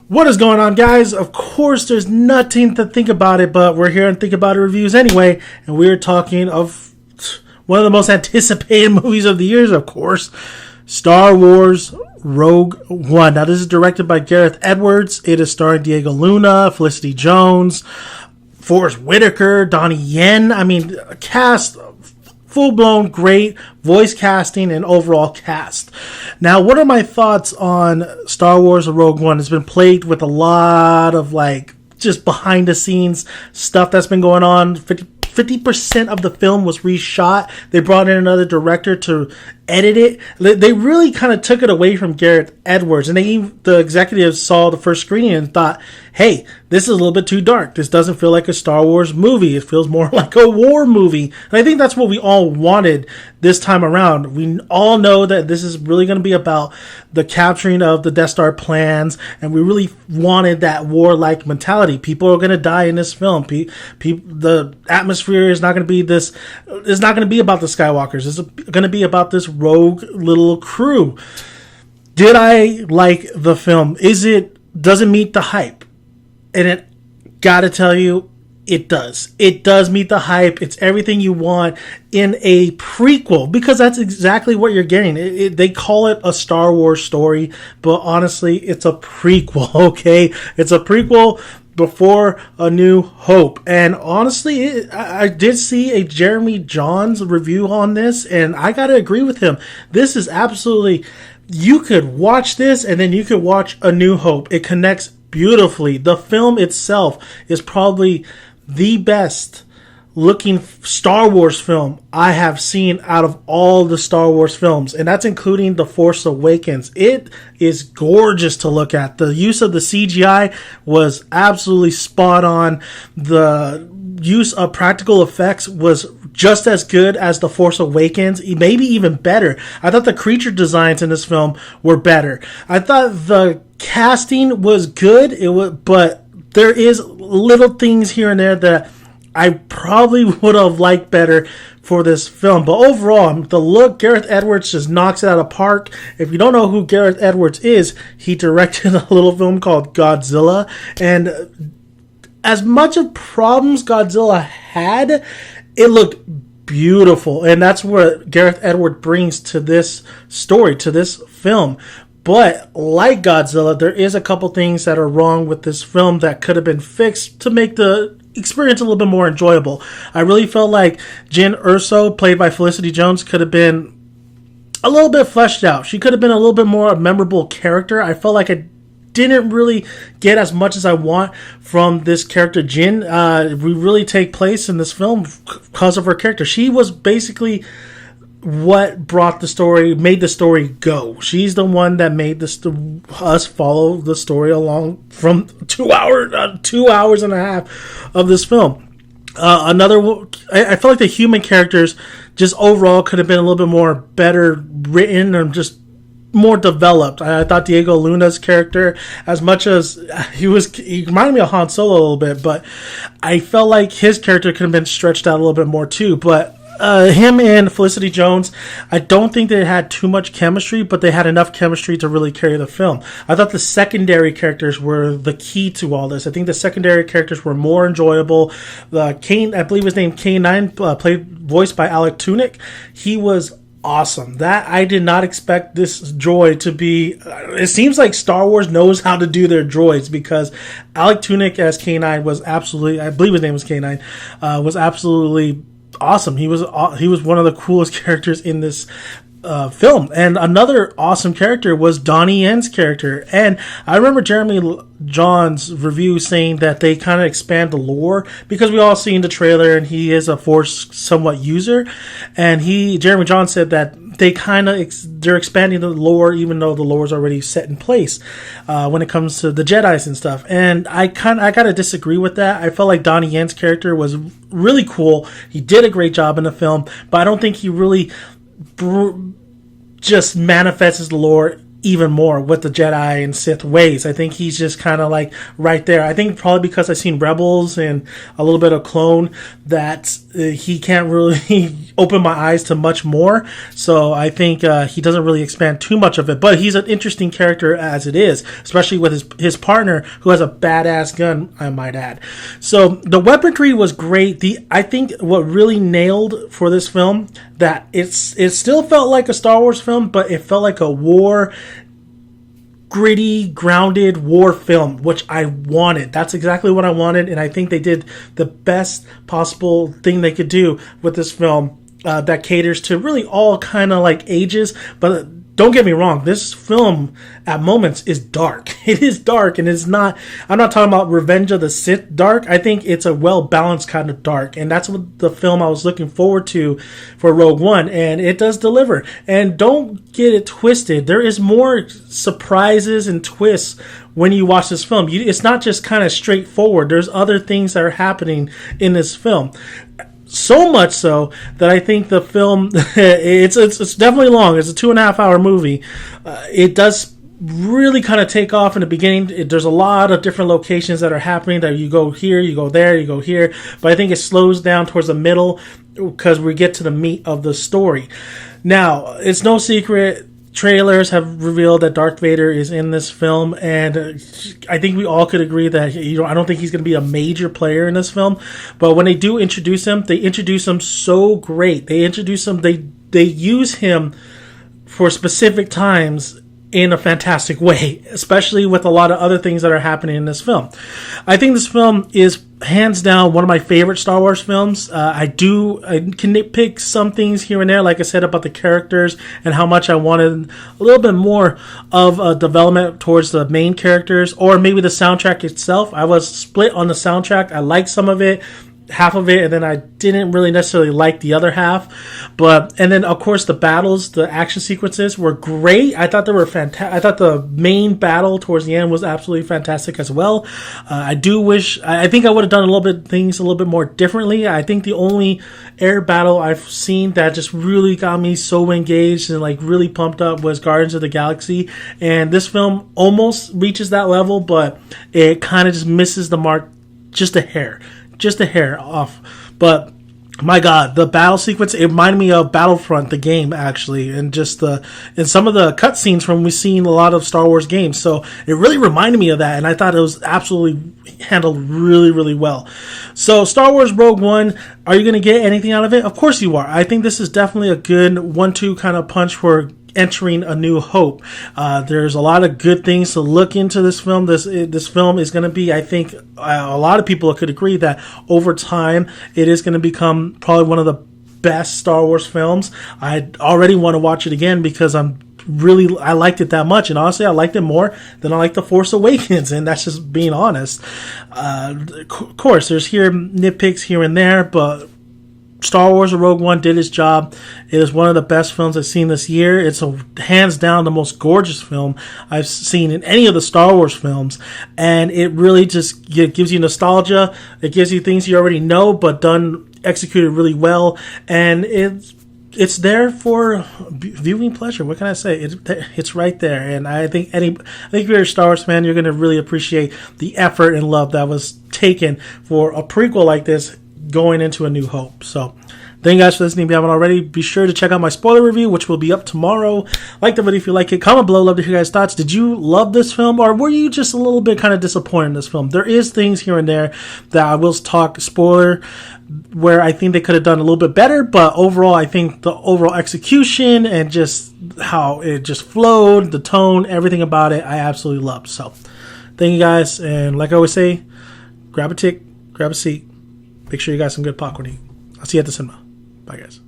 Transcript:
What is going on, guys? Of course, there's nothing to think about it, but we're here and think about it reviews anyway, and we're talking of one of the most anticipated movies of the years, of course, Star Wars Rogue One. Now, this is directed by Gareth Edwards. It is starring Diego Luna, Felicity Jones, Forrest Whitaker, Donnie Yen. I mean, a cast, full-blown great voice casting and overall cast. Now, what are my thoughts on Star Wars Rogue One? It's been plagued with a lot of just behind the scenes stuff that's been going on. 50% of the film was reshot. They brought in another director to edit it. They really kind of took it away from Gareth Edwards, and the executives saw the first screening and thought, hey, this is a little bit too dark. This doesn't feel like a Star Wars movie. It feels more like a war movie. And I think that's what we all wanted this time around. We all know that this is really going to be about the capturing of the Death Star plans, and we really wanted that warlike mentality. People are going to die in this film. The atmosphere is not going to be this. It's not going to be about the Skywalkers. It's going to be about this rogue little crew. Did I like the film? Does it meet the hype? And it, gotta tell you, it does. It does meet the hype. It's everything you want in a prequel, because that's exactly what you're getting. They call it a Star Wars story, but honestly, it's a prequel, okay? It's a prequel before A New Hope. And honestly, I did see a Jeremy Jahns review on this, and I gotta agree with him. This is absolutely... You could watch this, and then you could watch A New Hope. It connects beautifully. The film itself is probably the best looking Star Wars film I have seen out of all the Star Wars films, and that's including The Force Awakens. It is gorgeous to look at. The use of the CGI was absolutely spot on. The use of practical effects was just as good as The Force Awakens, maybe even better. I thought the creature designs in this film were better. I thought the casting was good, but there is little things here and there that I probably would have liked better for this film. But overall, the look, Gareth Edwards just knocks it out of the park. If you don't know who Gareth Edwards is, he directed a little film called Godzilla. And as much of problems Godzilla had, it looked beautiful. And that's what Gareth Edwards brings to this story, to this film. But like Godzilla, there is a couple things that are wrong with this film that could have been fixed to make the experience a little bit more enjoyable. I really felt like Jyn Erso, played by Felicity Jones, could have been a little bit fleshed out. She could have been a little bit more a memorable character. I felt like I didn't really get as much as I want from this character, Jyn. We really take place in this film because of her character. She was basically what brought the story, made the story go. She's the one that made us follow the story along from 2 hours and a half of this film. I feel like the human characters just overall could have been a little bit more better written and just more developed. I thought Diego Luna's character, as much as he reminded me of Han Solo a little bit, but I felt like his character could have been stretched out a little bit more too. But him and Felicity Jones, I don't think they had too much chemistry, but they had enough chemistry to really carry the film. I thought the secondary characters were the key to all this. I think the secondary characters were more enjoyable. Kane, I believe his name K9, voiced by Alec Tudyk. He was awesome. That I did not expect this droid to be. It seems like Star Wars knows how to do their droids, because Alec Tudyk as K9 was absolutely, I believe his name was K9, was absolutely awesome. He was one of the coolest characters in this film. And another awesome character was Donnie Yen's character. And I remember Jeremy Jahns' review saying that they kind of expand the lore, because we all seen the trailer and he is a Force somewhat user. And Jeremy Jahns said that they're expanding the lore, even though the lore is already set in place when it comes to the Jedis and stuff. And I gotta disagree with that. I felt like Donnie Yen's character was really cool. He did a great job in the film, but I don't think he really just manifests his lore even more with the Jedi and Sith ways. I think he's just kind of like right there. I think probably because I've seen Rebels and a little bit of Clone, that he can't really opened my eyes to much more. So I think he doesn't really expand too much of it, but he's an interesting character as it is, especially with his partner who has a badass gun, I might add. So the weaponry was great. I think what really nailed for this film, that it still felt like a Star Wars film, but it felt like a gritty, grounded war film, which I wanted. That's exactly what I wanted, and I think they did the best possible thing they could do with this film that caters to really all kind of like ages. But don't get me wrong, this film at moments is dark. It is dark, and it's not, I'm not talking about Revenge of the Sith dark. I think it's a well-balanced kind of dark, and that's what the film I was looking forward to for Rogue One, and it does deliver. And don't get it twisted, there is more surprises and twists when you watch this film. It's not just kind of straightforward. There's other things that are happening in this film. So much so that I think the film, it's definitely long. It's a 2.5 hour movie. It does really kind of take off in the beginning. There's a lot of different locations that are happening, that you go here, you go there, you go here. But I think it slows down towards the middle because we get to the meat of the story. Now, it's no secret, trailers have revealed that Darth Vader is in this film, and I think we all could agree that I don't think he's going to be a major player in this film. But when they do introduce him, they introduce him so great. They introduce him. They use him for specific times in a fantastic way, especially with a lot of other things that are happening in this film. I think this film is hands down one of my favorite Star Wars films. I can nitpick some things here and there, like I said, about the characters and how much I wanted a little bit more of a development towards the main characters, or maybe the soundtrack itself. I was split on the soundtrack. I liked some of it, half of it, and then I didn't really necessarily like the other half. And then of course the battles, the action sequences were great. I thought they were fantastic. I thought the main battle towards the end was absolutely fantastic as well. I think I would have done things a little bit more differently. I think the only air battle I've seen that just really got me so engaged and like really pumped up was Guardians of the Galaxy, and this film almost reaches that level, but it kind of just misses the mark just a hair off. But my God, the battle sequence, it reminded me of Battlefront, the game, actually, and some of the cutscenes from we've seen a lot of Star Wars games. So it really reminded me of that, and I thought it was absolutely handled really, really well. So Star Wars Rogue One, are you going to get anything out of it? Of course you are. I think this is definitely a good 1-2 kind of punch for entering A New Hope. There's a lot of good things to look into this film. This film is going to be, I think, a lot of people could agree that over time it is going to become probably one of the best Star Wars films. I already want to watch it again because I liked it that much, and honestly I liked it more than I liked The Force Awakens, and that's just being honest. Of course there's nitpicks here and there, but Star Wars Rogue One did its job. It is one of the best films I've seen this year. It's hands down the most gorgeous film I've seen in any of the Star Wars films. And it really just gives you nostalgia. It gives you things you already know, but executed really well. And it's there for viewing pleasure. What can I say? It's right there. And I think if you're a Star Wars fan, you're going to really appreciate the effort and love that was taken for a prequel like this going into A New Hope. So thank you guys for listening. If you haven't already, be sure to check out my spoiler review, which will be up tomorrow. Like the video if you like it. Comment below. Love to hear your guys' thoughts. Did you love this film, or were you just a little bit kind of disappointed in this film? There is things here and there that I will talk spoiler where I think they could have done a little bit better, but overall I think the overall execution and just how it just flowed, the tone, everything about it, I absolutely loved. So thank you guys, and like I always say, grab a seat, make sure you got some good popcorn to eat. I'll see you at the cinema. Bye, guys.